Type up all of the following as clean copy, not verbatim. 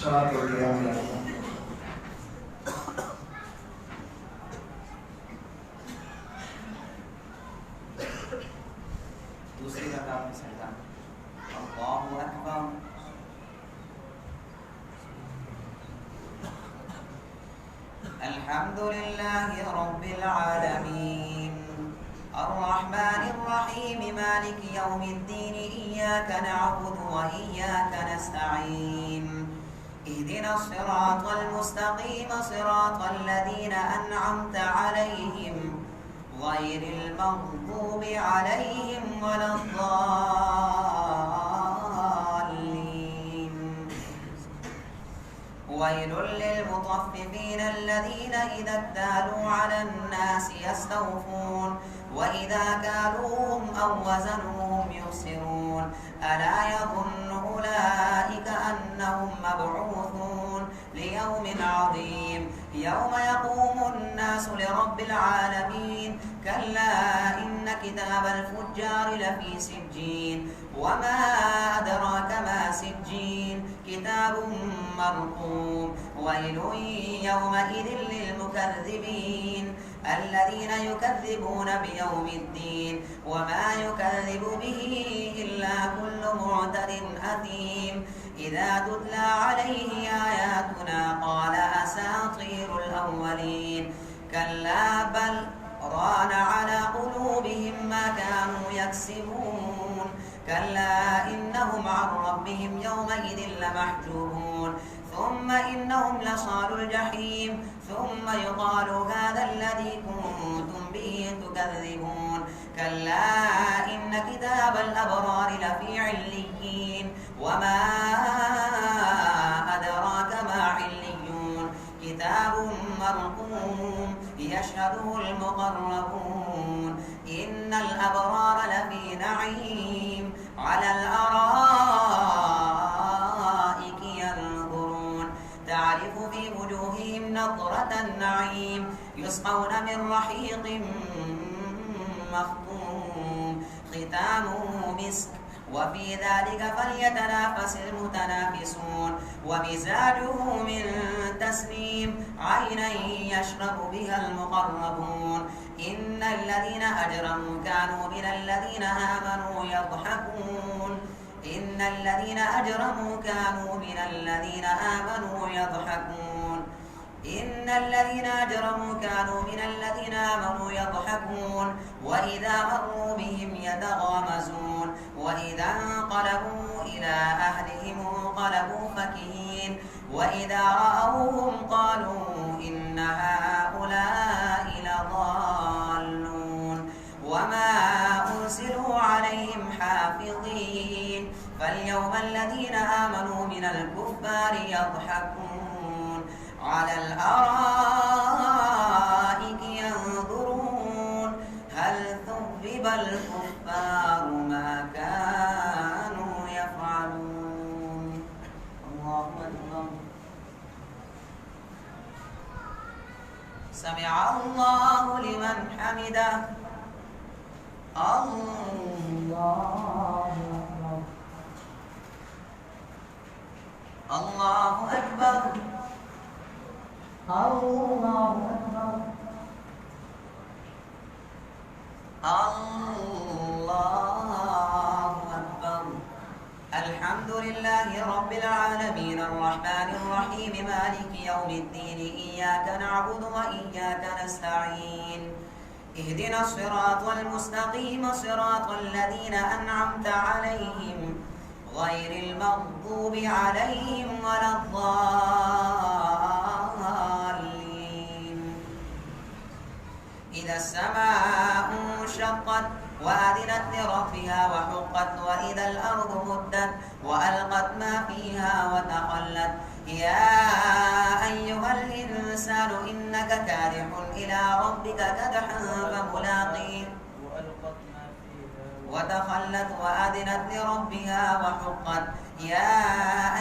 صلاة القيام الليل. दूसरी रकात में सजदा अल्लाहु अकबर अल्हम्दुलिल्लाहि रब्बिल आलमीन الرحمن الرحيم مالك يوم الدين إياك نعبد وإياك نستعين اهدنا الصراط المستقيم صراط الذين أنعمت عليهم غير المغضوب عليهم ولا الضالين ويل للمطففين الذين إذا اكتالوا على الناس يستوفون وإذا كالوهم أو وزنوهم يخسرون ألا يظن أولئك أنهم مبعوثون ليوم عظيم يوم يقوم الناس لرب العالمين كلا إن كتاب الفجار لفي سجين وما أدراك ما سجين كتاب مرقوم ويل يومئذ للمكذبين الذين يكذبون بيوم الدين وما يكذب به إلا كل معتد أثيم إذا تتلى عليه آياتنا قال أساطير الأولين كلا بل ران على قلوبهم ما كانوا يكسبون كلا إنهم عن ربهم يومئذ لمحجوبون ثم إنهم لصالوا الجحيم ثم يقال هذا الذي كنتم به تكذبون كلا إن كتاب الأبرار لفي عليين وما أدراك ما عليون كتاب مرقوم يشهده المقربون إن الأبرار لفي نعيم على الأرائك ينظرون تعرف في وجوههم نضرة النعيم يسقون من رحيق مختوم ختامه مسك وفي ذلك فليتنافس المتنافسون ومزاجه من تسنيم عينا يشرب بها المقربون إن الذين أجرموا كانوا من الذين آمنوا يضحكون إن الذين أجرموا كانوا من الذين آمنوا يضحكون إن الذين أجرموا كانوا من الذين آمنوا يضحكون وإذا مروا بهم يتغامزون وإذا انقلبوا إلى أهلهم انقلبوا فكهين وإذا رأوهم قالوا إن هؤلاء لضالون وما أرسلوا عليهم حافظين فاليوم الذين آمنوا من الكفار يضحكون على الأرائك ينظرون هل ثوب الكفار ما كانوا يفعلون الله أكبر سمع الله لمن حمده الله أكبر الله أكبر الله أكبر الحمد لله رب العالمين الرحمن الرحيم مالك يوم الدين إياك نعبد وإياك نستعين اهدنا الصراط المستقيم صراط الذين أنعمت عليهم غير المغضوب عليهم ولا الضالين إذا السماء انشقت وأذنت لربها وحقت وإذا الأرض مدت وألقت ما فيها وتخلت يا أيها الإنسان إنك كادح إلى ربك كدحا فملاقيه وتخلت وأذنت لربها وحقت يا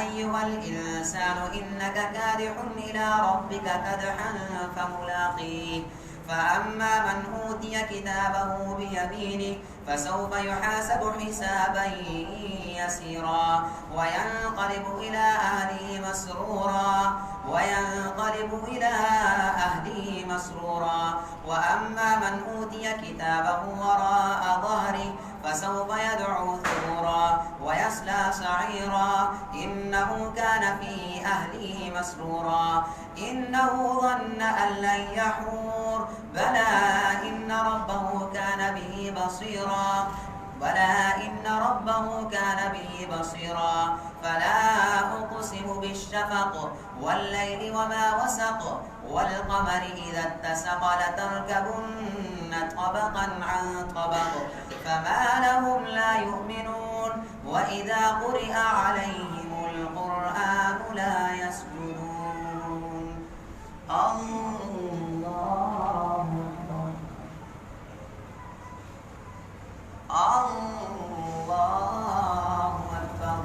أيها الإنسان إنك كادح إلى ربك كدحا فملاقيه فأما من أوتي كتابه بيمينه فسوف يحاسب حسابا يسيرا وينقلب إلى أهله مسرورا وأما من أوتي كتابه وراء ظهره فسوف يدعو ثبورا ويصلى سعيرا إنه كان في أهله مسرورا إنه ظن أن لن يحور بلى إن ربه كان به بصيرا فلا أقسم بالشفق والليل وما وسق والقمر إذا اتسق لتركبن طبقا عن طبق فما لهم لا يؤمنون وإذا قرئ عليهم القرآن لا يسجدون الله أكبر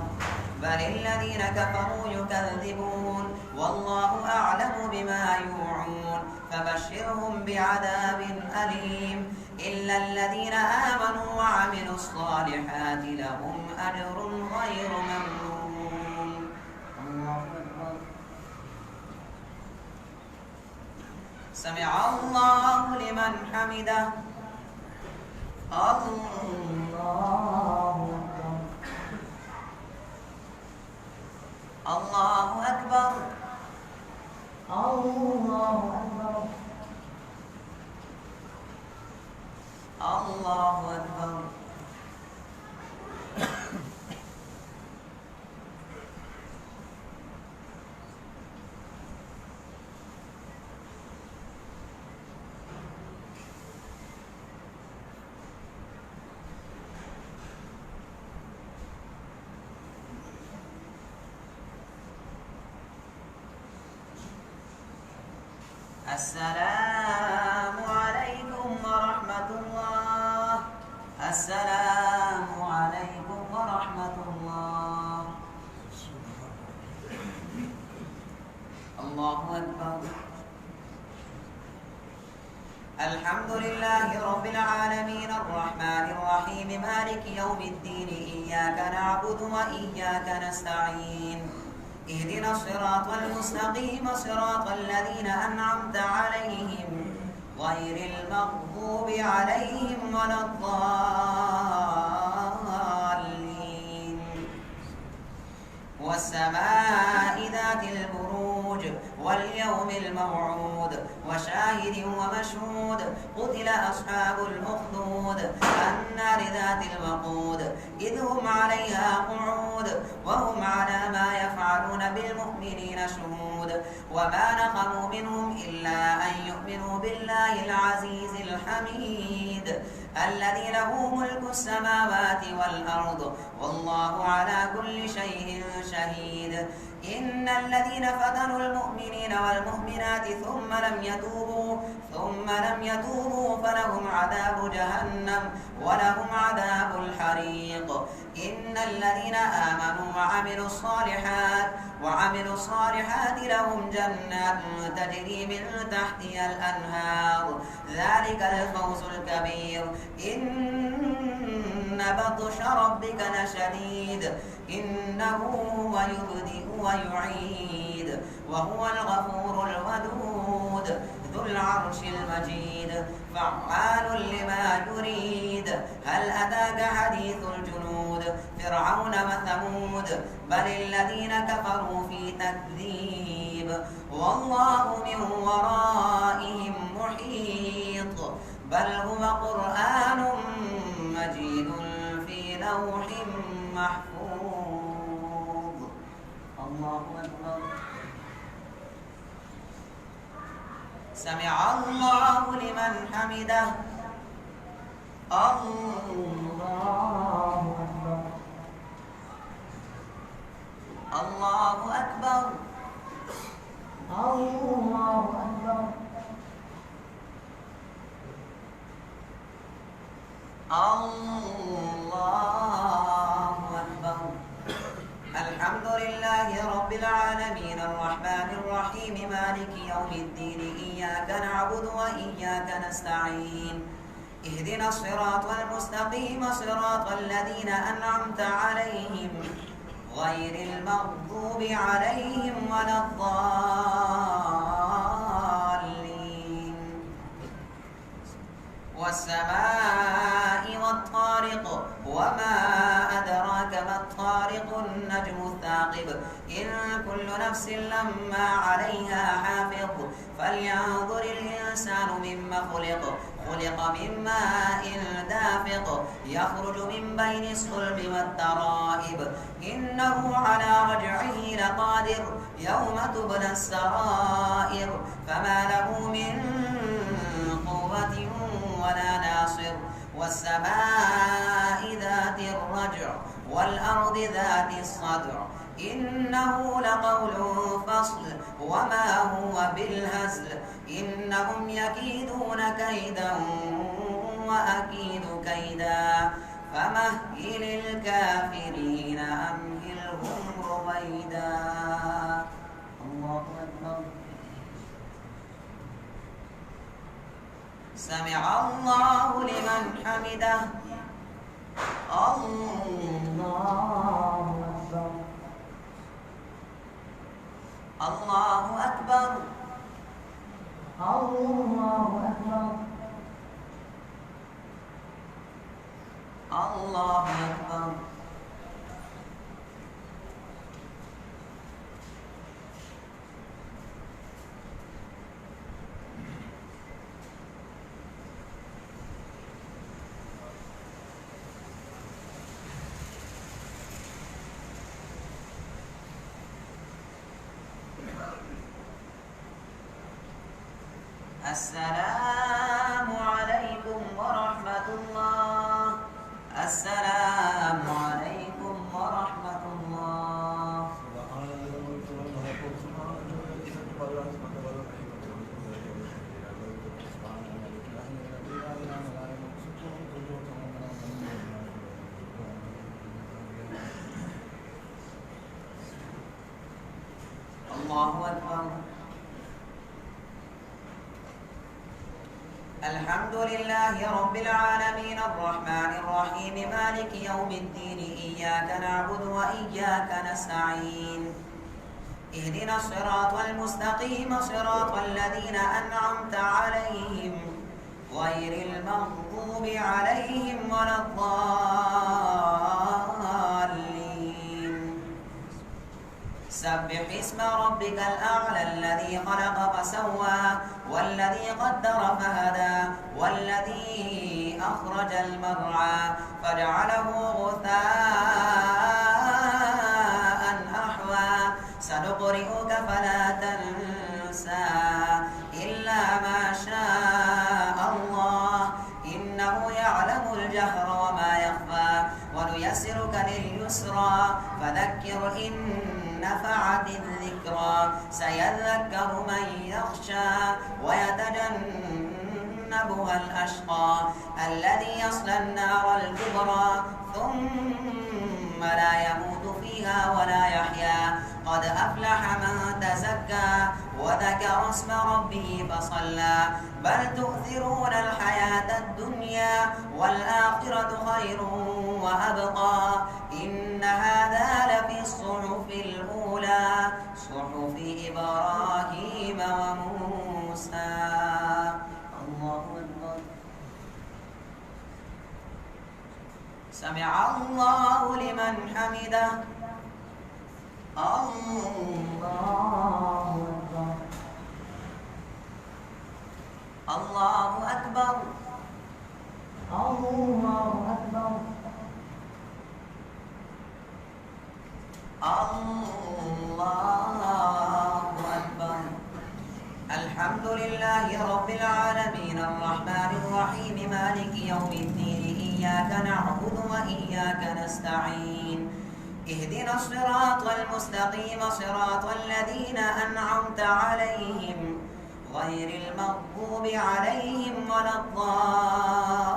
بل الذين كفروا يكذبون والله أعلم بما يوعون فبشرهم بعذاب أليم إلا الذين آمنوا وعملوا الصالحات لهم أجر غير ممنون الله أكبر سمع الله لمن حمده الله أكبر الله أكبر السلام عليكم ورحمة الله السلام عليكم ورحمة الله الله أكبر الحمد لله رب العالمين الرحمن الرحيم مالك يوم الدين إياك نعبد وإياك نستعين اهدنا الصراط المستقيم صراط الذين أنعمت عليهم غير المغضوب عليهم ولا الضالين والسماء ذات البروج واليوم الموعود وشاهد ومشهود قتل أصحاب الأخدود النار ذات الوقود إذ هم عليها قعود وهم على ما يفعلون بالمؤمنين شهود وما نقموا منهم إلا أن يؤمنوا بالله العزيز الحميد الذي له ملك السماوات والأرض والله على كل شيء شهيد إن الذين فتنوا المؤمنين والمؤمنات ثم لم يتوبوا فلهم عذاب جهنم ولهم عذاب الحريق إن الذين آمنوا وعملوا الصالحات لهم جنات تجري من تحتها الأنهار ذلك الفوز الكبير إن بطش ربك لشديد إنه هو يبدئ ويعيد وهو الغفور الودود ذو العرش المجيد فعال لما يريد هل أتاك حديث الجنود فرعون وثمود بل الذين كفروا في تكذيب والله من ورائهم محيط بل هو قرآن مجيد في لوح محفوظ الله أكبر سمع الله لمن حمده الله أكبر الله أكبر الله أكبر الله أكبر الحمد لله رب العالمين الرحمن الرحيم مالك يوم الدين الدين إياك نعبد وإياك نستعين اهدنا الصراط المستقيم صراط الذين أنعمت عليهم غير المغضوب عليهم ولا الضالين والسماء والطارق وما أدراك ما الطارق النجم الثاقب إن كل نفس لما عليها حافظ فلينظر الإنسان مما خلق من ماء دافق يخرج من بين الصلب والترائب إنه على رجعه لقادر يوم تبلى السرائر فما له من قوة ولا ناصر والسماء ذات الرجع والأرض ذات الصدع إنه لقول فصل وما هو بالهزل إنهم يكيدون كيدا وأكيد كيدا فمهل الكافرين أمهلهم رويدا الله أكبر سمع الله لمن حمده الله أكبر الله أكبر الله أكبر الله أكبر السلام عليكم ورحمة الله السلام عليكم ورحمة الله الله أكبر الحمد لله رب العالمين الرحمن الرحيم مالك يوم الدين إياك نعبد وإياك نستعين اهدنا الصراط المستقيم صراط الذين أنعمت عليهم غير المغضوب عليهم ولا الضالين سبح اسم ربك الأعلى الذي خلق فسوى والذي قدر فهدى والذي أخرج المرعى فجعله غثاء أحوى سنقرئك فلا تنسى إلا ما شاء الله إنه يعلم الجهر وما يخفى ونيسرك لليسرى فذكر إن نفعت الذكرى سيذكر من يخشى ويتجنبها الأشقى الذي يصلى النار الكبرى ثم لا يموت فيها ولا يحيا قد أفلح من تزكى وذكر اسم ربه فصلى بل تؤثرون الحياة الدنيا والآخرة خير وأبقى إن هذا لفي الصحف الأولى صحف إبراهيم وموسى الله أكبر سمع الله لمن حمده الله أكبر الله أكبر الله أكبر الله أكبر الحمد لله رب العالمين الرحمن الرحيم مالك يوم الدين إياك نعبد وإياك نستعين اهدنا الصراط المستقيم صراط الذين أنعمت عليهم غير المغضوب عليهم ولا الضالين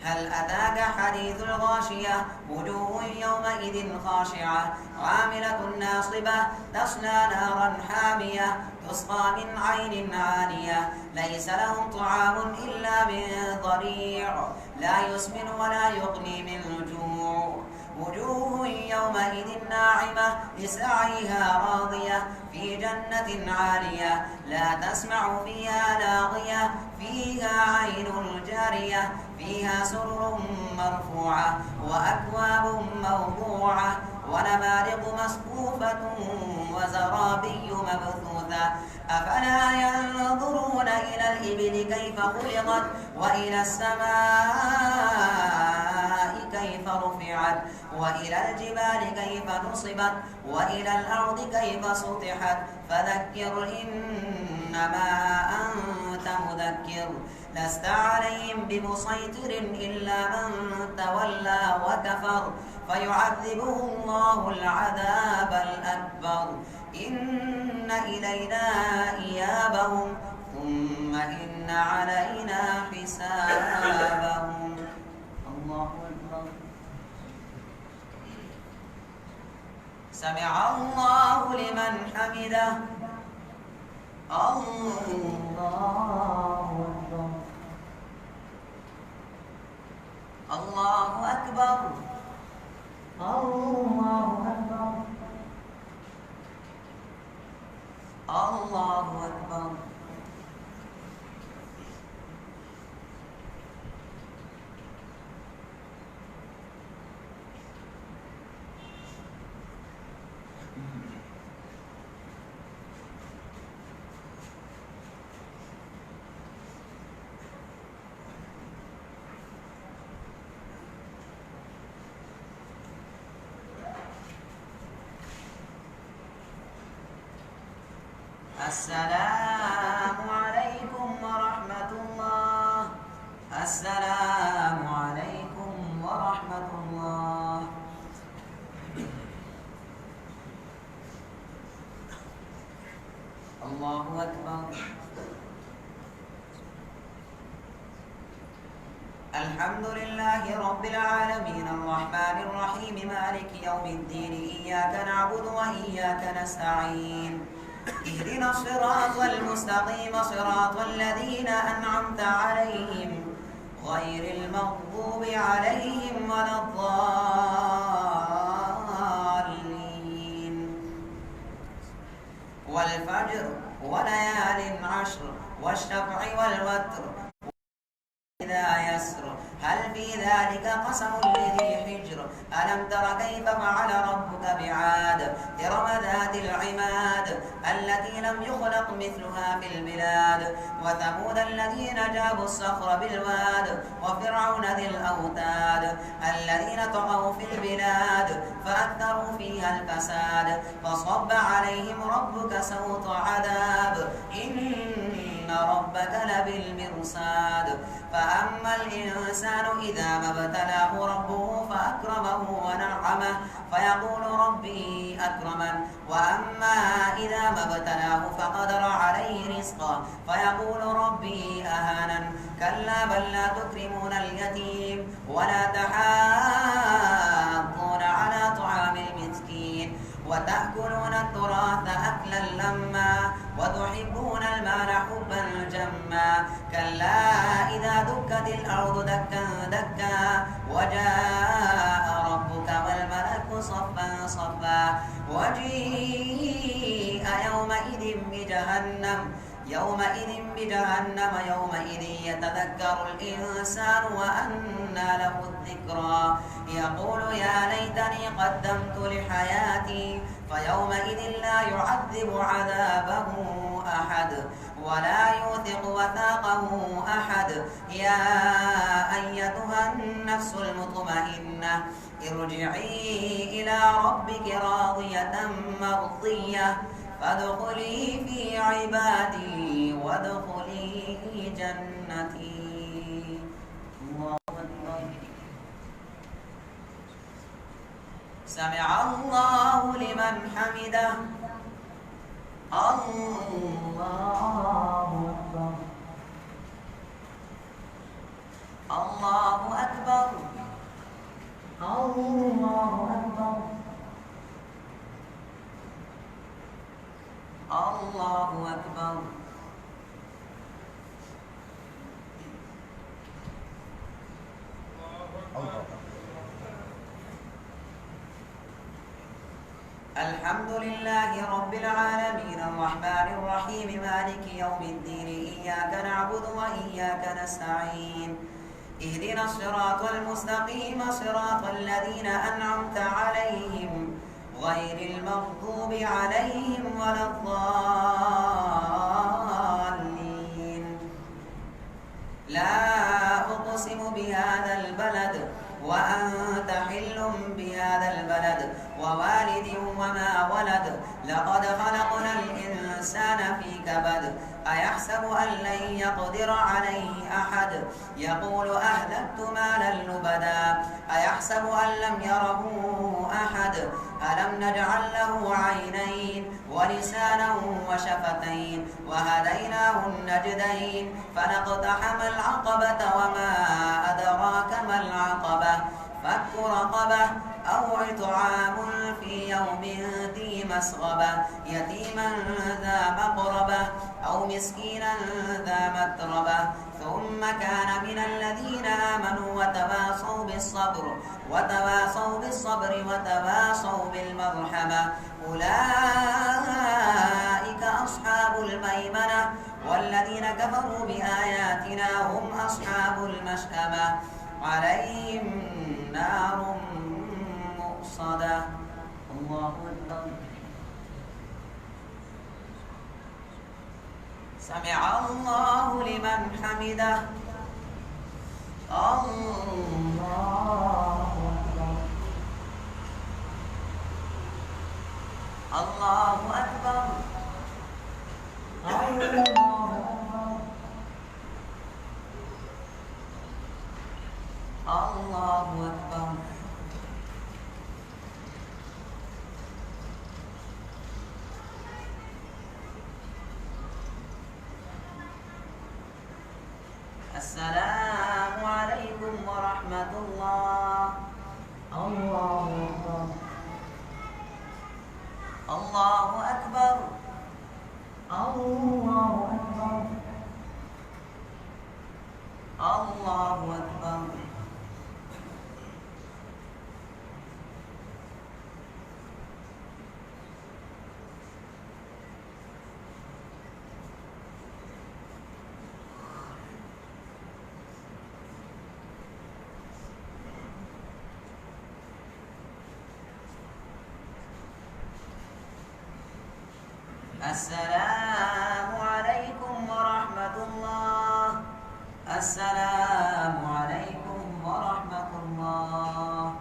هل أتاك حديث الغاشية وجوه يومئذ خاشعة عاملة ناصبة تصلى نارا حامية تسقى من عين عانية ليس لهم طعام إلا من ضريع لا يسمن ولا يغني من جوع وجوه يومئذ ناعمة لسعيها راضية في جنة عالية لا تسمع فيها لاغية فيها عين جارية فيها سرر مرفوعة وأكواب موضوعة ونمارق مصفوفة وزرابي مبثوثة أفلا ينظرون إلى الإبل كيف خلقت وإلى السماء كيف رفعت وإلى الجبال كيف نصبت وإلى الأرض كيف سطحت فذكر إنما أنت مذكر لست عليهم بمسيطر إلا من تولى وكفر فيعذبه الله العذاب الأكبر إن إلينا إيابهم ثم إن علينا حسابهم الله أكبر سمع الله لمن حمده الله أكبر الله أكبر الله أكبر الله أكبر السلام عليكم ورحمة الله السلام عليكم ورحمة الله الله أكبر الحمد لله رب العالمين الرحمن الرحيم مالك يوم الدين إياك نعبد وإياك نستعين اهدنا الصراط المستقيم صراط الذين أنعمت عليهم غير المغضوب عليهم ولا الضالين والفجر وليال عشر والشفع والوتر إذا يسر هل في ذلك قسم لذي حجر ألم تر كيف فعل ربك بعاد إرم ذات العماد التي لم يخلق مثلها في البلاد وثمود الذين جابوا الصخر بالواد وفرعون ذي الأوتاد الذين طغوا في البلاد فأكثروا فيها الفساد فصب عليهم ربك سوط عذاب إن ربك لبالمرصاد فأما الإنسان إذا ما ابتلاه ربه فأكرمه ونعمه فيقول ربي أكرمن وأما إذا ما ابتلاه فقدر عليه رزقه فيقول ربي أهانن كلا بل لا تكرمون اليتيم ولا تحاضون على طعام المسكين وتأكلون التراث أكلا لما وتحبون المال حبا جما كلا إذا دكت الأرض دكا دكا وجاء ربك والملك صفا صفا وجيء يومئذ يتذكر الإنسان وأنى له الذكرى يقول يا ليتني قدمت لحياتي فيومئذ لا يعذب عذابه أحد ولا يوثق وثاقه أحد يا أيتها النفس المطمئنة ارجعي إلى ربك راضية مرضية فادخلي في عبادي وادخلي جنتي الله أكبر سمع الله لمن حمده الله أكبر الله أكبر الله أكبر. الحمد لله رب العالمين الرحمن الرحيم مالك يوم الدين إياك نعبد وإياك نستعين اهدنا الصراط المستقيم صراط الذين أنعمت عليهم غير المغضوب عليهم ولا الضالين. لا أقسم بهذا البلد وأنت حل بهذا البلد ووالد وما ولد لقد خلقنا الإنسان في كبد أيحسب أن لن يقدر عليه أحد يقول أهلكت مالا لبدا أيحسب أن لم يره أحد ألم نجعل له عينين ولسانا وشفتين وهديناه النجدين فلاقتحم العقبة وما أدراك ما العقبة فك رقبة أو إطعام في يوم ذي مسغبة يتيما ذا مقربة أو مسكينا ذا متربة ثم كان من الذين آمنوا وتواصوا بالصبر وتواصوا بالمرحمة أولئك أصحاب الميمنة والذين كفروا بآياتنا هم أصحاب المشأمة عليهم نار مؤصدة. الله أكبر. سمع الله لمن حمده. الله أكبر. الله أكبر. الله أكبر. السلام عليكم ورحمة الله. الله أكبر. الله أكبر. الله أكبر. الله أكبر. السلام عليكم ورحمة الله. السلام عليكم ورحمة الله.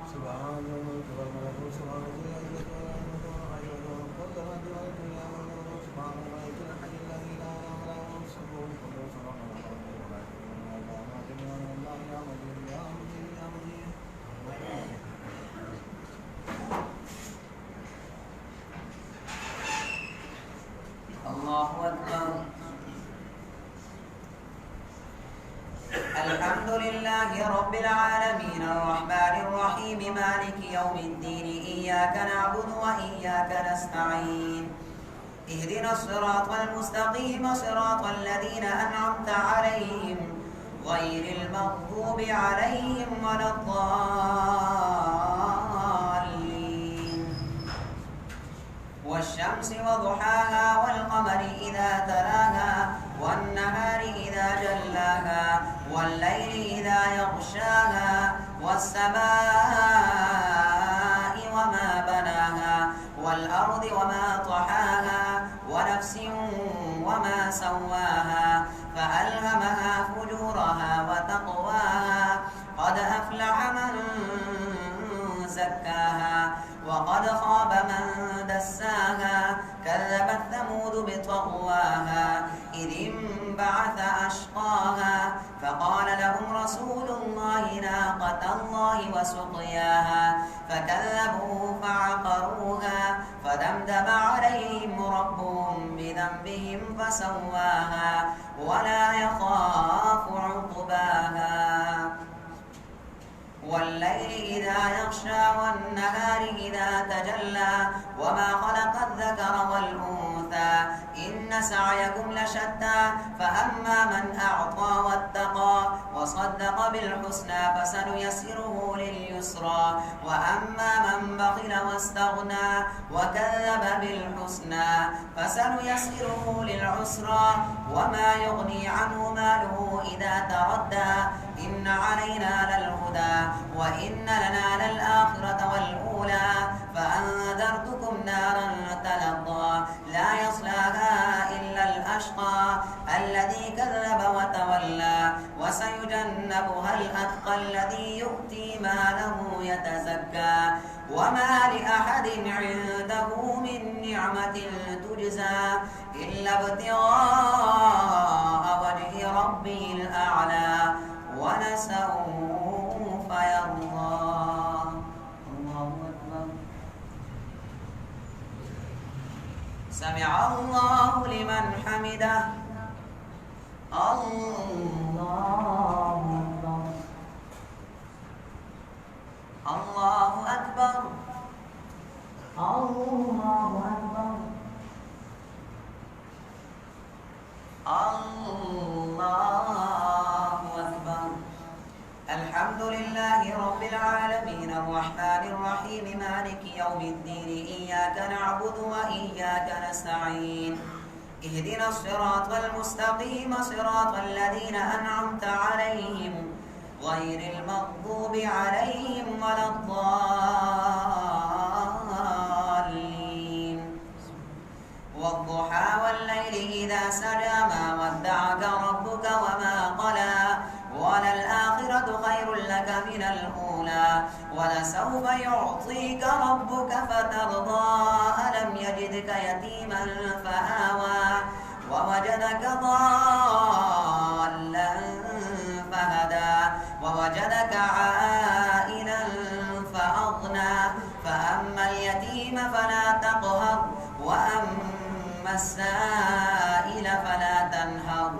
الله أكبر. الحمد لله رب العالمين الرحمن الرحيم مالك يوم الدين إياك نعبد وإياك نستعين اهدنا الصراط المستقيم صراط الذين أنعمت عليهم غير المغضوب عليهم ولا الضالين. والشمس وضحاها والقمر إذا تلاها والنهار إذا جلاها والليل إذا يغشاها والسماء وما بناها والأرض وما طحاها ونفس وما سواها فألهمها فجورها وتقواها قد أفلح من زكاها وقد خاب من دساها كذبت ثمود بطغواها إذ انبعث أشقاها فقال لهم رسول الله ناقة الله وسقياها فكذبوه فعقروها فدمدم عليهم ربهم بذنبهم فسواها ولا يخاف عقباها. والليل إذا يغشى والنهار إذا تجلى وما خلق الذكر والأنثى إن سعيكم لشتى فأما من أعطى واتقى وصدق بالحسنى فسنيسره لليسرى وأما من بخل واستغنى وكذب بالحسنى فسنيسره للعسرى وما يغني عنه ماله إذا تردى إن علينا للهدى وإن لنا للآخرة والأولى فأنذرتكم نارا تلظى لا يصلاها إلا الأشقى الذي كذب وتولى وسيجنبها الأتقى الذي يؤتي ماله يتزكى وما لأحد عنده من نعمة تجزى إلا ابتغاء وجه ربه الأعلى ولسوف يرضى. الله أكبر. سمع الله لمن حمده. الله أكبر. الله أكبر. الله أكبر. الله أكبر. الحمد لله رب العالمين الرحمن الرحيم مالك يوم الدين إياك نعبد وإياك نستعين اهدنا الصراط المستقيم صراط الذين أنعمت عليهم غير المغضوب عليهم ولا الضالين والضحى والليل إذا سجى ما ودعك ربك وما قلى وللآخرة خير لك من الأولى ولسوف يعطيك ربك فترضى ألم يجدك يتيما فآوى ووجدك ضالا فهدى ووجدك عائلا فأغنى فأما اليتيم فلا تقهر وأما السائل فلا تنهر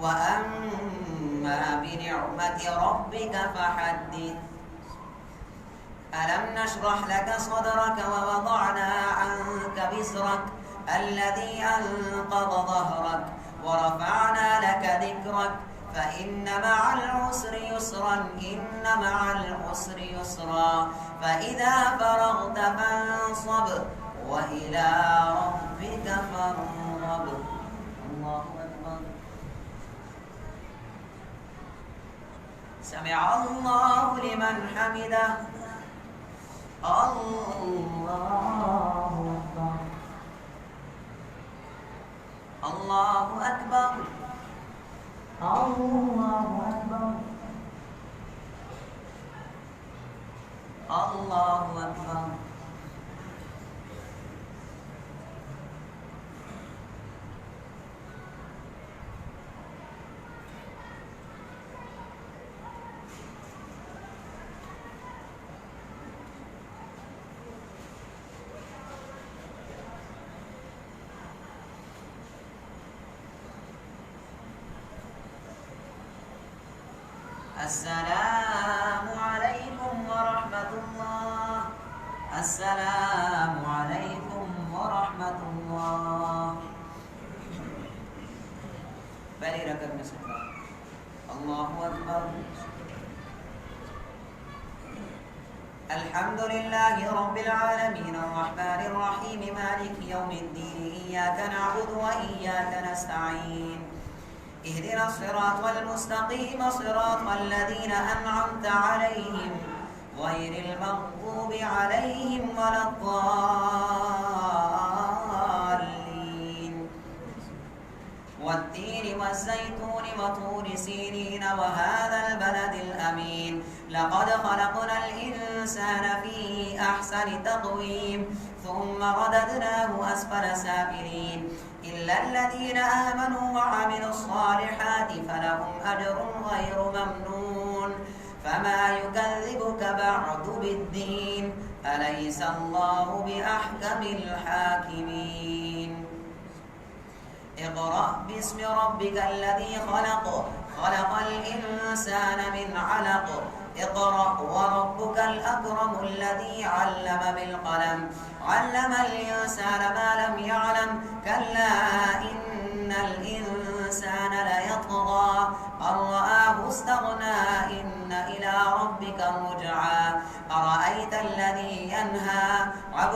وأما بنعمة ربك فحدث. ألم نشرح لك صدرك ووضعنا عنك وزرك الذي أنقض ظهرك ورفعنا لك ذكرك فإن مع العسر يسرا إن مع العسر يسرا فإذا فرغت فانصب وإلى ربك فارغب. الله أكبر. سمع الله لمن حمده. الله أكبر. الله أكبر. الله أكبر. الله أكبر. السلام عليكم ورحمة الله. السلام عليكم ورحمة الله. بلي ركب مسكرا. الله أكبر. الحمد لله رب العالمين الرحمن الرحيم مالك يوم الدين إياك نعبد وإياك نستعين اهدنا الصراط المستقيم صراط الذين أنعمت عليهم غير المغضوب عليهم ولا الضالين والتين والزيتون وطور سينين وهذا البلد الأمين لقد خلقنا الإنسان في أحسن تقويم ثم رددناه أسفل سافلين إلا الذين آمنوا وعملوا الصالحات فلهم أجر غير ممنون فما يكذبك بعد بالدين أليس الله بأحكم الحاكمين اقرأ باسم ربك الذي خلق خلق الإنسان من علق اقرأ وربك الأكرم الذي علم بالقلم علم الإنسان ما لم يعلم كلا إن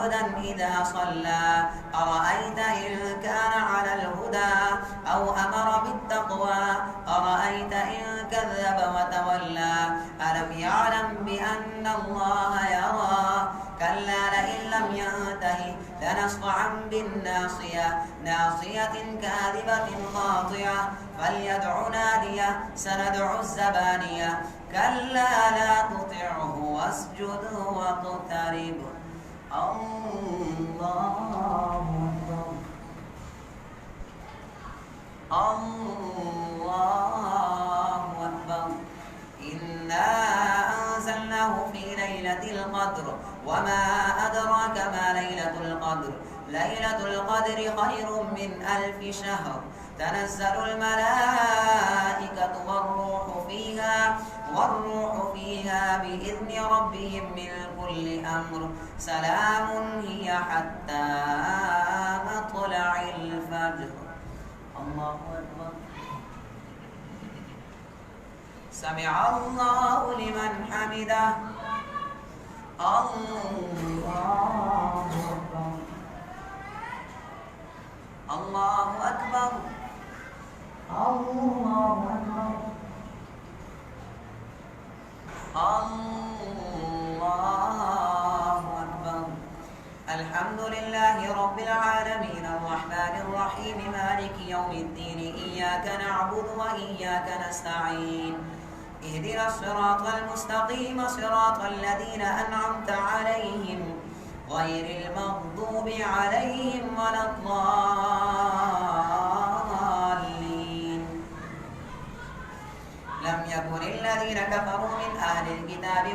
عبدا إذا صلى أرأيت إن كان على الهدى أو أمر بالتقوى أرأيت إن كذب وتولى ألم يعلم بأن الله يرى كلا لئن لم ينته لنصفعا بالناصية ناصية كاذبة خاطعة فليدع نادية سندع الزبانية كلا لا تطعه واسجد واقترب الله الله أكبر إنا أنزلناه في ليلة القدر وما أدراك ما ليلة القدر ليلة القدر خير من 1000 شهر تنزل الملائكة والروح فيها بإذن ربهم من كل أمر سلام هي حتى مطلع الفجر الله أكبر سمع الله لمن حمده الله أكبر الله أكبر الله أكبر الله أكبر الحمد لله رب العالمين الرحمن الرحيم مالك يوم الدين إياك نعبد وإياك نستعين اهدنا الصراط المستقيم صراط الذين أنعمت عليهم غير المغضوب عليهم ولا الضالين لم يكن الذين كفروا من أهل الكتاب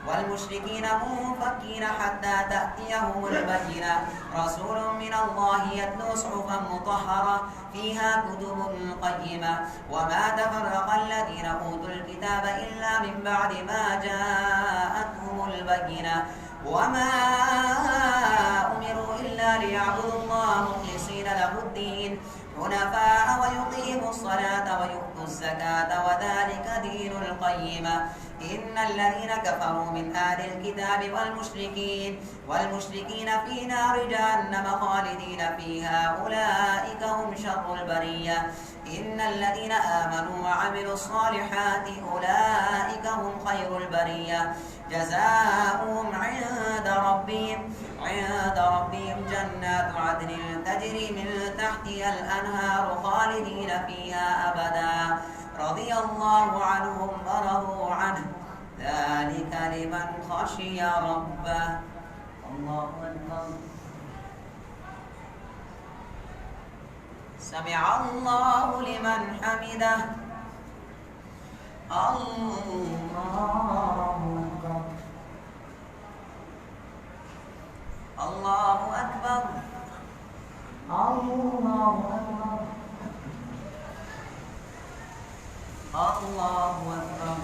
والمشركين منفكين حتى تأتيهم البينة رسول من الله يتلو صحفا مطهرة فيها كتب قيمة وما تفرق الذين أوتوا الكتاب إلا من بعد ما جاءتهم البينة وما أمروا إلا ليعبدوا الله مخلصين له الدين حنفاء ويقيموا الصلاة ويؤتوا الزكاة وذلك دين القيمة إن الذين كفروا من أهل الكتاب والمشركين في نار جهنم خالدين فيها أولئك هم شر البرية إن الذين آمنوا وعملوا الصالحات أولئك هم خير البرية جزاؤهم عند ربهم جنات عدن تجري من تحتها الأنهار خالدين فيها أبدا رضي الله عنهم ورضوا عنه ذلك لمن خشي ربه الله أكبر سمع الله لمن حمده الله أكبر الله أكبر الله أكبر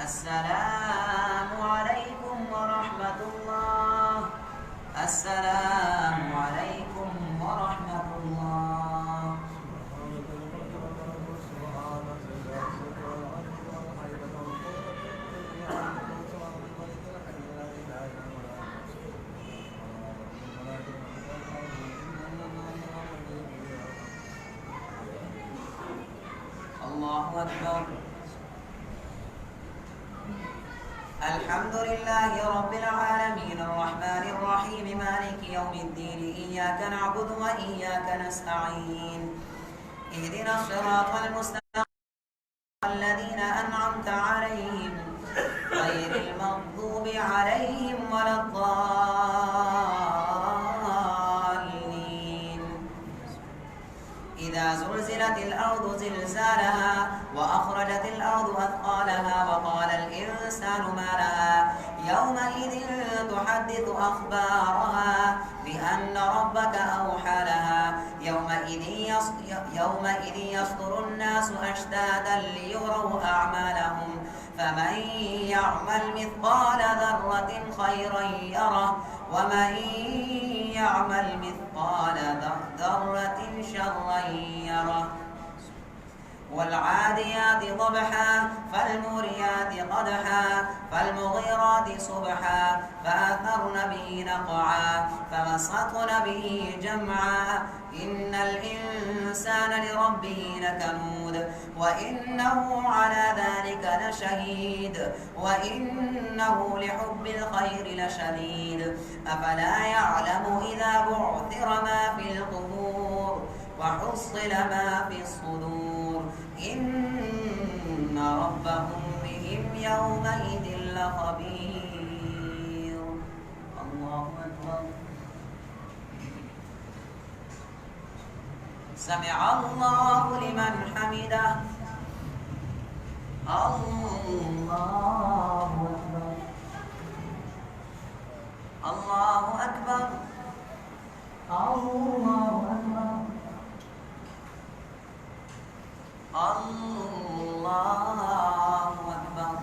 السلام عليكم ورحمة الله السلام عليكم ورحمة الله الله أكبر الحمد لله رب العالمين الرحمن الرحيم مالك يوم الدين إياك نعبد وإياك نستعين اهدنا الصراط المستقيم الذين أنعمت عليهم غير المغضوب عليهم ولا الضالين إذا زلزلت الأرض زلزالها وأخرجت الأرض أثقالها وقال الإنسان ما لها يومئذ تحدث أخبارها بأن ربك أوحى لها يومئذ يصدر الناس أشتاتا ليروا أعمالهم فمن يعمل مثقال ذرة خيرا يره ومن يعمل مثقال ذرة شرا يره والعاديات ضبحا فالموريات قدحا فالمغيرات صبحا فأثرن به نقعا فوسطن به جمعا إن الإنسان لربه لكنود وإنه على ذلك لشهيد وإنه لحب الخير لشديد أفلا يعلم إذا بعثر ما في القبور وحصل ما في الصدور إن ربهم بهم يومئذ لخبير. الله أكبر. سمع الله لمن حمده. الله أكبر. الله أكبر. الله أكبر. الله أكبر.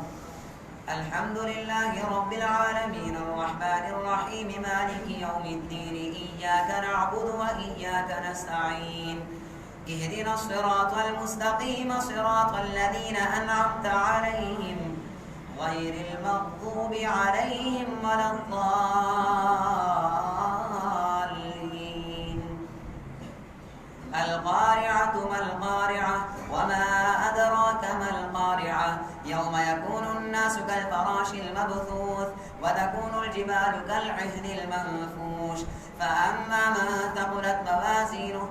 الحمد لله رب العالمين الرحمن الرحيم مالك يوم الدين إياك نعبد وإياك نستعين اهدنا الصراط المستقيم صراط الذين أنعمت عليهم غير المغضوب عليهم ولا الضالين. القارعة ما القارعة وما أدراك ما القارعة يوم يكون الناس كالفراش المبثوث وتكون الجبال كالعهن المنفوش فأما من ثقلت موازينه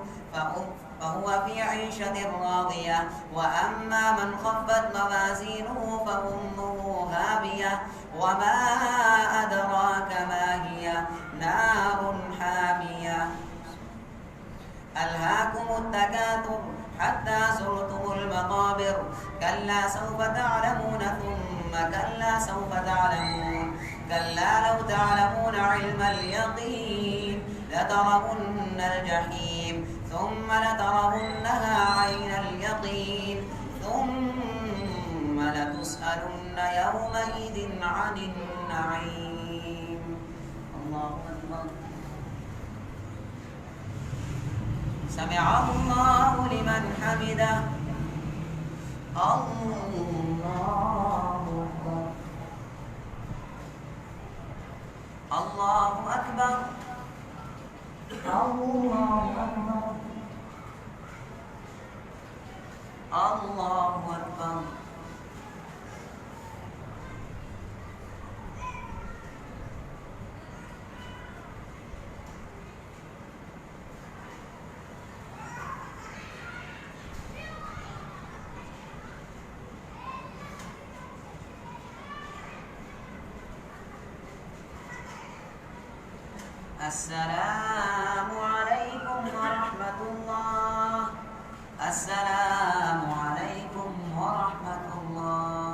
فهو في عيشة راضية وأما من خفت موازينه فأمه هاوية وما أدراك ما هي نار حامية. ألهاكم التكاثر حتى زرتم المقابر كلا سوف تعلمون ثم كلا سوف تعلمون كلا لو تعلمون علم اليقين لترون الجحيم ثم لترونها عين اليقين ثم لتسألن يومئذ عن النعيم. الله أكبر. سمع الله لمن حمده. الله أكبر. الله أكبر. الله أكبر. الله أكبر. السلام عليكم ورحمة الله. السلام عليكم ورحمة الله.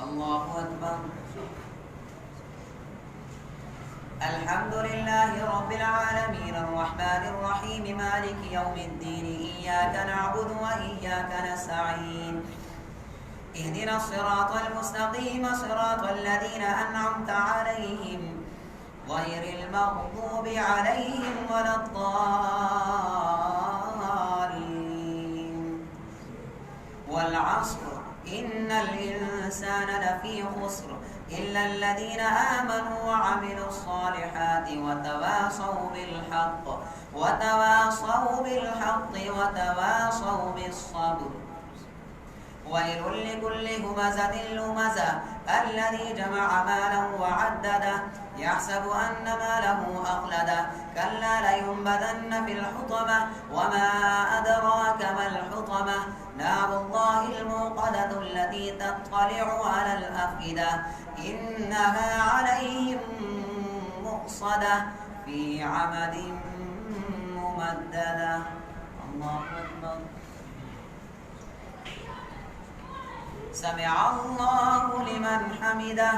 الله أكبر. الحمد لله رب العالمين الرحمن الرحيم مالك يوم الدين إياك نعبد وإياك نستعين اهدنا الصراط المستقيم صراط الذين أنعمت عليهم غير المغضوب عليهم ولا الضالين. والعصر إن الإنسان لفي خسر إلا الذين آمنوا وعملوا الصالحات وتواصوا بالحق وتواصوا بالصبر. ويل لكل همزة لمزة الذي جمع مالا وعدده يحسب أن ماله أخلده كلا لينبذن في الحطمة وما أدراك ما الحطمة نار الله الموقدة التي تطلع على الأفئدة إنها عليهم مؤصدة في عمد ممددة. الله أكبر. سمع الله لمن حمده.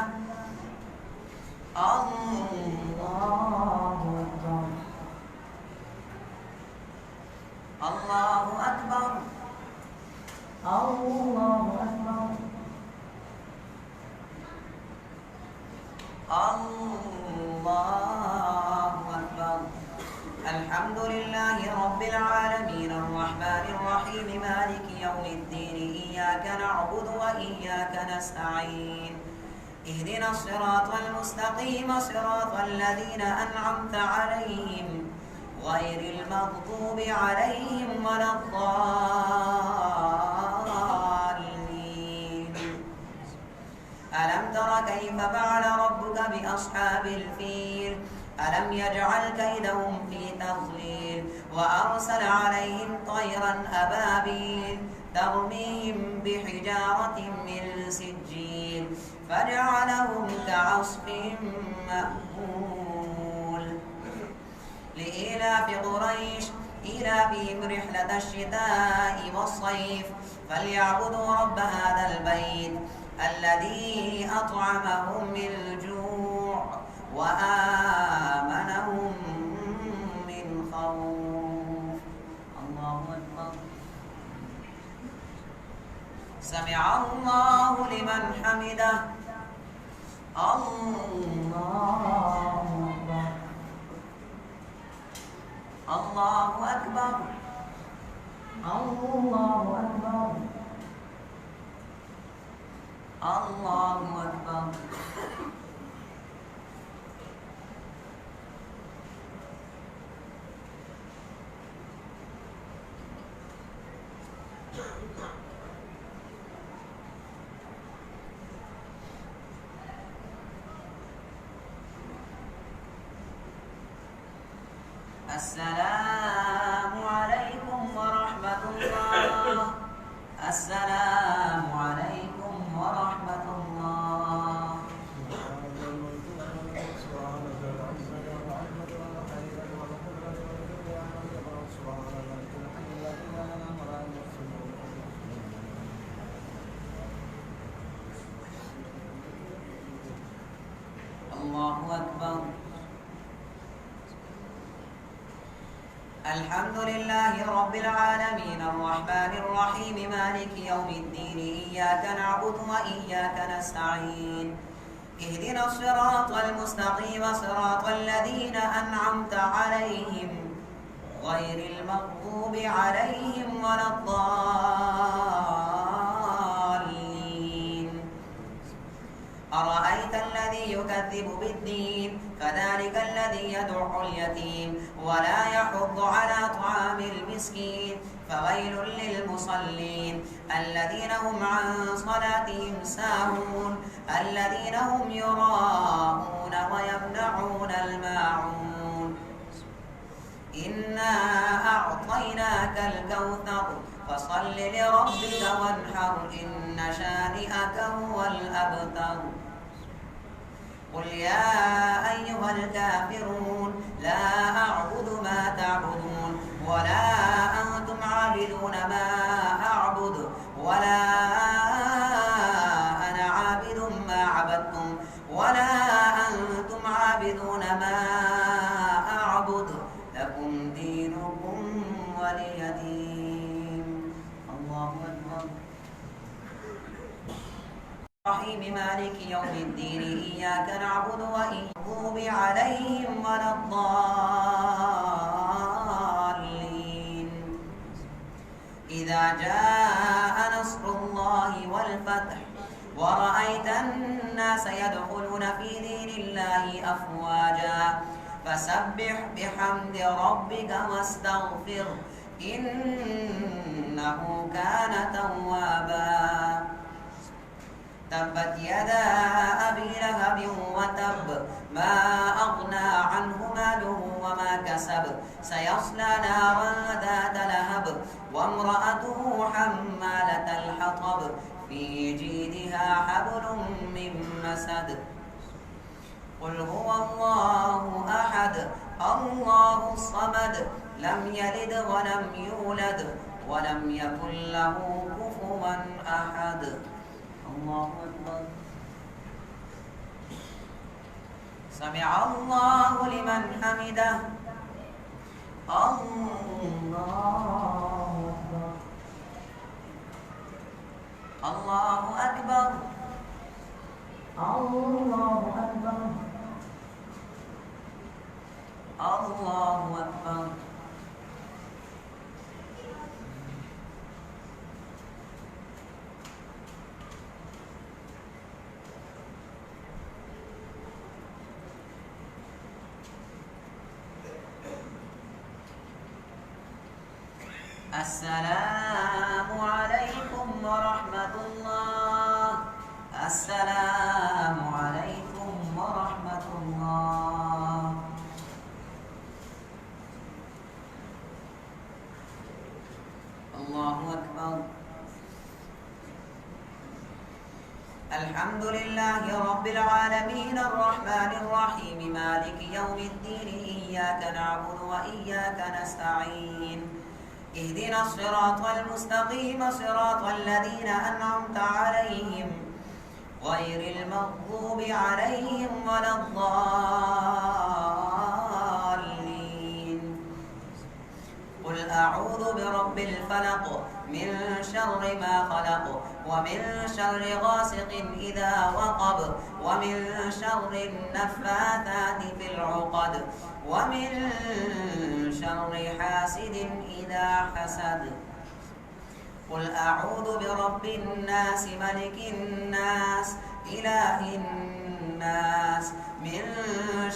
الله أكبر. الله أكبر. الله أكبر. الله أكبر. الحمد لله رب العالمين الرحمن الرحيم مالك يوم الدين إياك نعبد وإياك نستعين اهدنا الصراط المستقيم صراط الذين أنعمت عليهم غير المغضوب عليهم ولا الضالين. ألم تر كيف فعل ربك بأصحاب الفيل ألم يجعل كيدهم في تضليل وأرسل عليهم طيرا أبابيل ترميهم بحجارة من سجيل فجعلهم كعصف مأكول. لإيلاف قريش إيلافهم رحلة الشتاء والصيف فليعبدوا رب هذا البيت الذي أطعمهم من جوع وآمنهم من خوف. الله أكبر. سمع الله لمن حمده. الله أكبر. الله أكبر. الله أكبر. الله أكبر. السلام عليكم ورحمة الله. السلام عليكم ورحمة الله. الله أكبر. الحمد لله رب العالمين الرحمن الرحيم مالك يوم الدين إياك نعبد وإياك نستعين اهدنا الصراط المستقيم صراط الذين أنعمت عليهم غير المغضوب عليهم ولا الضالين. أرأيت الذي يكذب بالدين فذلك الذي يدع اليتيم ولا يحض على طعام المسكين فويل للمصلين الذين هم عن صلاتهم ساهون الذين هم يراءون ويمنعون الماعون. إنا أعطيناك الكوثر فصل لربك وانحر إن شانئك هو الأبتر. قل يا أيها الكافرون لا أعبد ما تعبدون ولا أنتم عابدون ما أعبد ولا أنا عابد ما عبدتم ولا أنتم عابدون ما أعبد لكم دينكم ولي دين. الله أكبر. الرحيم مالك يوم الدين إياك نعبد وإياك المغضوب عليهم ولا الضالين. إذا جاء نصر الله والفتح ورأيت الناس يدخلون في دين الله أفواجا فسبح بحمد ربك واستغفر إنه كان توابا. تبت يدا أبي لهب وتب ما أغنى عنه ماله وما كسب سيصلى نارا ذات لهب وامرأته حمالة الحطب في جيدها حبل من مسد. قل هو الله أحد الله الصمد لم يلد ولم يولد ولم يكن له كفوا أحد. الله أكبر. سمع الله لمن حمده. الله أكبر. الله أكبر. الله أكبر. الله أكبر. السلام عليكم ورحمة الله. السلام عليكم ورحمة الله. الله أكبر. الحمد لله رب العالمين الرحمن الرحيم مالك يوم الدين إياك نعبد وإياك نستعين اهدنا الصراط المستقيم صراط الذين أنعمت عليهم غير المغضوب عليهم ولا الضالين. قل أعوذ برب الفلق من شر ما خلق ومن شر غاسق إذا وقب ومن شر النفاثات في العقد ومن شر حاسد إذا حسد. قل أعوذ برب الناس ملك الناس إله الناس من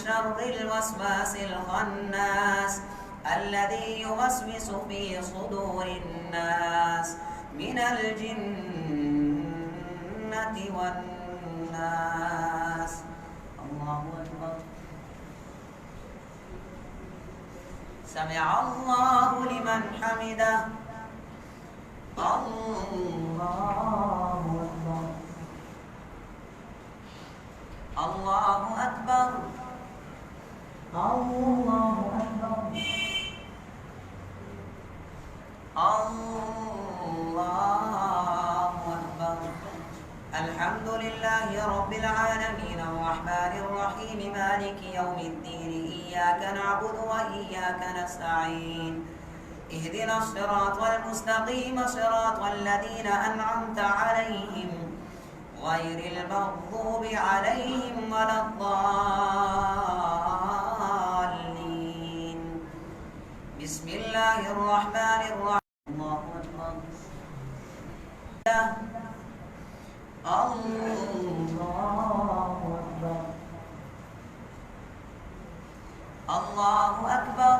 شر الوسواس الخناس الذي يوسوس في صدور الناس من الجنة والناس. الله أكبر. سمع الله لمن حمده. الله أكبر. الله أكبر. الله أكبر. الله أكبر. الحمد لله رب العالمين الرحمن الرحيم مالك يوم الدين إياك نعبد وإياك نستعين اهدنا الصراط المستقيم صراط الذين أنعمت عليهم غير المغضوب عليهم ولا الضالين. بسم الله الرحمن الرحيم. الله أكبر. الله أكبر. الله أكبر.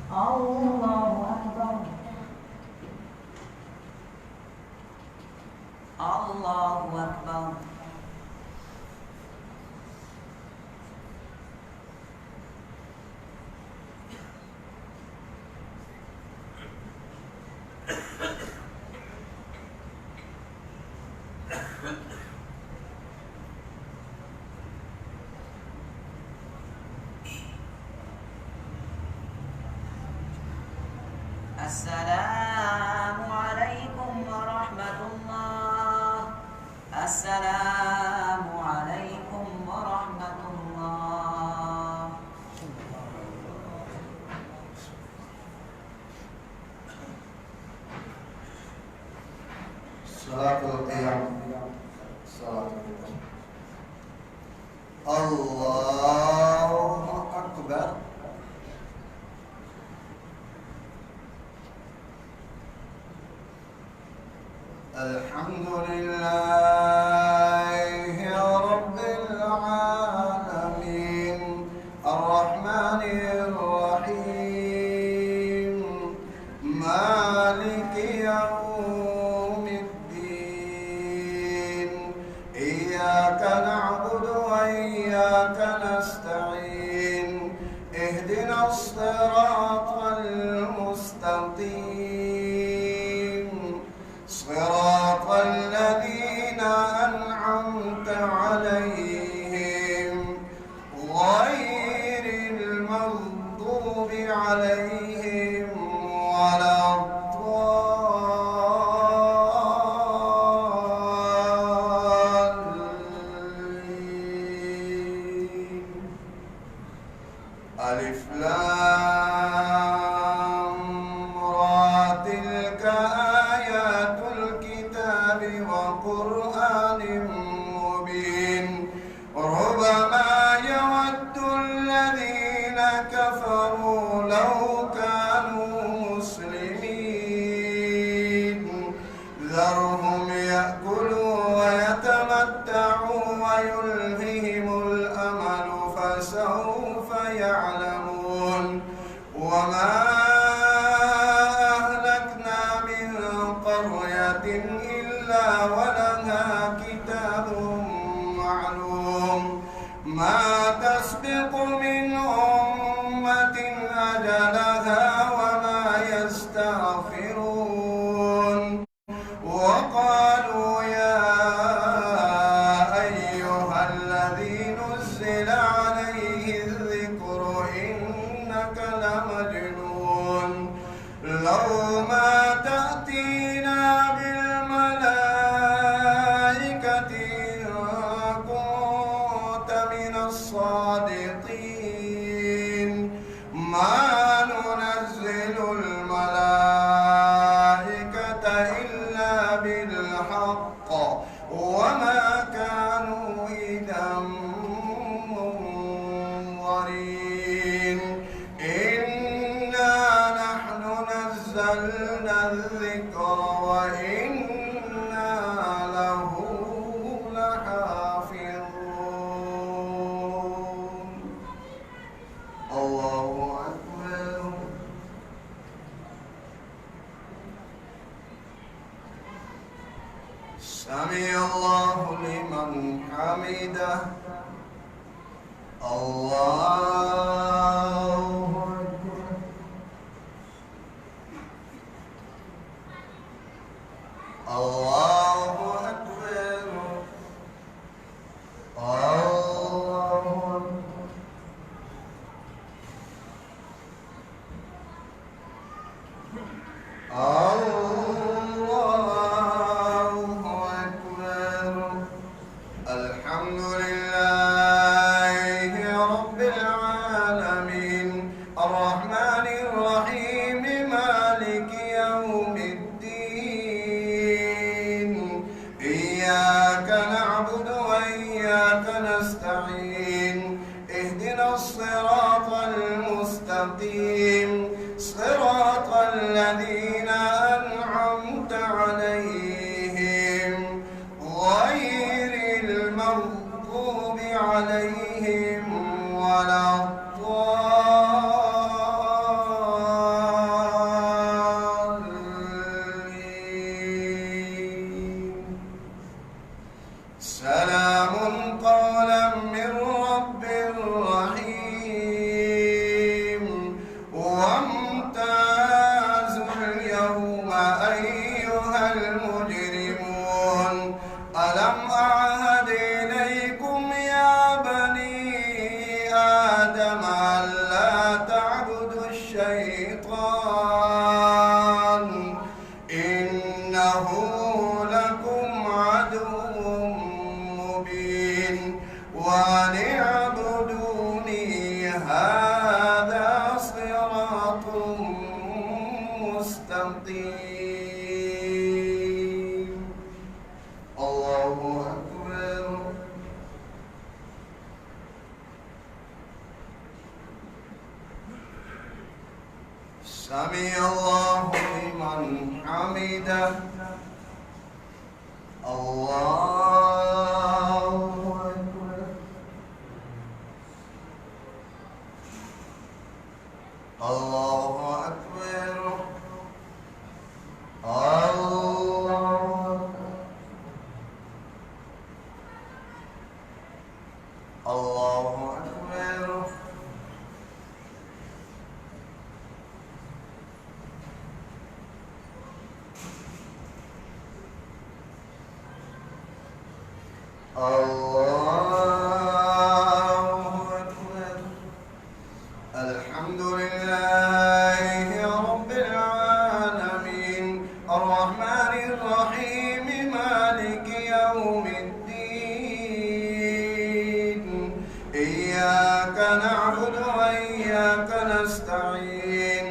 الله أكبر. الله أكبر. السلام عليكم ورحمة الله. السلام عليكم ورحمة الله. صلاة القيام. صلاة القيام. الله أكبر. الحمد لله رب العالمين الرحمن الرحيم مالك يوم الدين إياك نعبد وإياك نستعين يلههم الأمل فسوف يعلمون وما أهلكنا من قرية إلا ولها كتاب معلوم ما تسبق من أمة أجلها وما يستغفرون وقالوا يا أيها الذي نزل عليه الذكر إنك لمجنون لو ما تأتينا بالملائكة إن كنت من الصادقين ما ننزل الملائكة إلا بالحق وما كانوا إذا منظرين إنا نحن نزلنا الذكر وإنا له لحافظون الله أكبر سمع الله لمن حمده الله أكبر الله أكبر الله أكبر الحمد لله رب العالمين الرحمن الرحيم مالك يوم الدين إياك نعبد وإياك نستعين اهدنا الصراط المستقيم صراط الذين أنعمت عليهم غير المغضوب عليهم ولا الضالين سلام قولا من رب رحيم وامتازوا اليوم أيها المجرمون ألم أعهد إليكم يا بني آدم ألا تعبدوا الشيطان إنه لكم عدو مبين وأن اعبدوني هذا صراط مستقيم الله أكبر سمع الله لمن حمده الله أكبر الله أكبر الله أكبر الله أكبر الحمد لله رب العالمين الرحمن الرحيم مالك يوم الدين إياك نعبد وإياك نستعين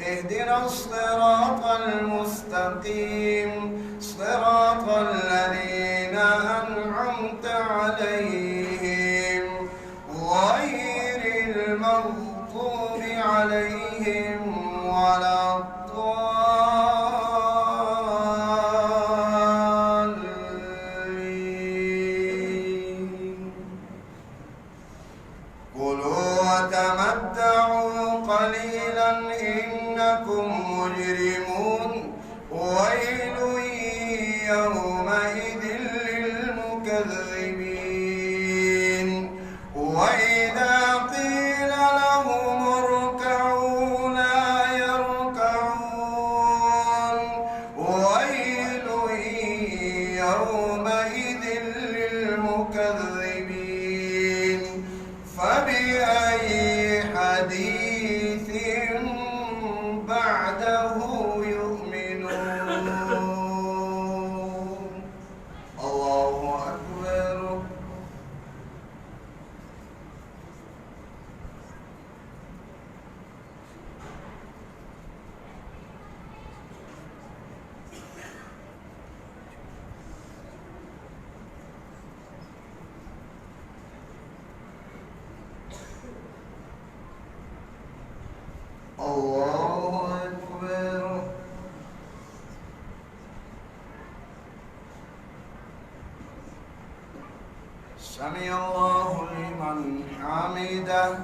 اهدنا الصراط المستقيم صراط الذين أنعمت عليهم غير المغضوب عليهم ولا الضالين سمع الله لمن حمده.